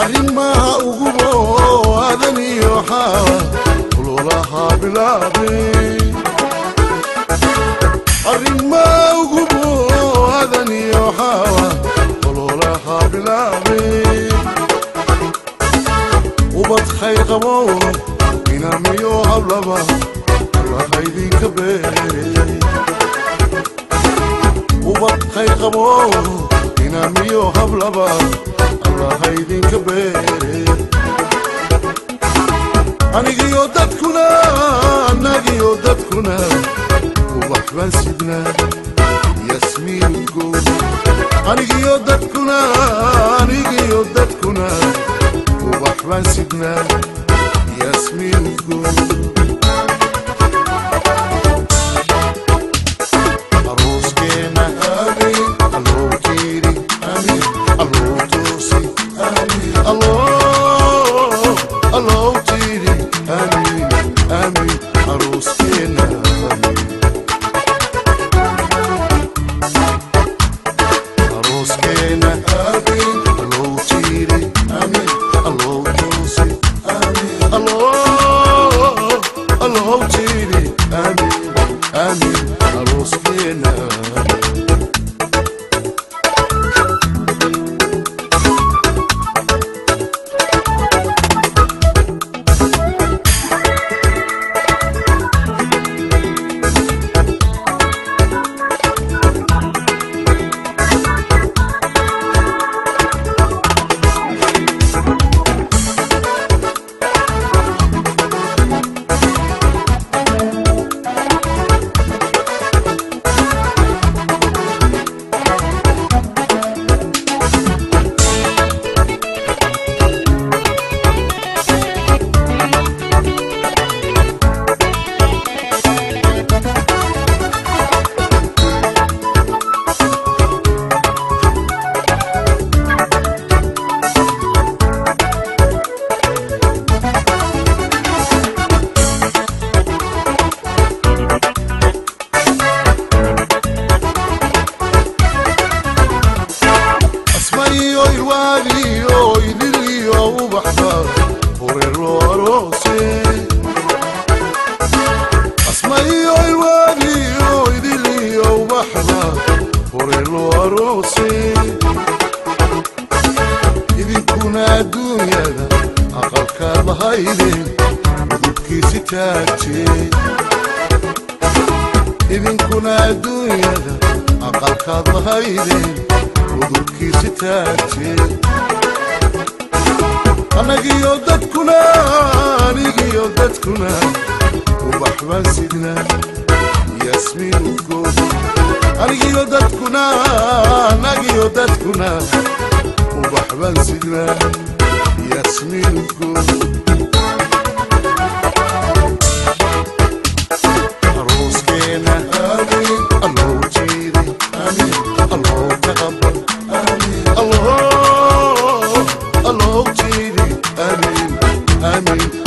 arrimaha ugu boodan iyo xawa kululaha bilaabay arrimaha ugu boodan iyo xawa kululaha bilaabay ubad khayr qabo inamiyo hablaba Allah idinka beeray ubad khayr qabo inamiyo hablaba Allah idinka beeray anigiyo dadkuna waxbaan sidnaa yasmiin guud anigiyo dadkuna waxbaan sidnaa yasmiin guud arooskeena amiin alloo jiiri amiin alloo toosi amiin alloo jiiri amiin amiin arooskeena arooskeena amiin alloo jiiri amiin alloo toosi amiin alloo jiiri amiin amiin arooskeena idinkuna adduunyada aqalkaad lahaydeen udubkiisi taagtee idinkuna adduunyada aqalkaad lahaydeen udubkiisi taagtee anigiyo dadkuna waxbaan sidnaa yasmiin guud anigiyo dadkuna waxbaan sidnaa yasmiin guud arooskeena amiin alloo jiiri amiin alloo taqabbal amiin alloo jiiri amiin amiin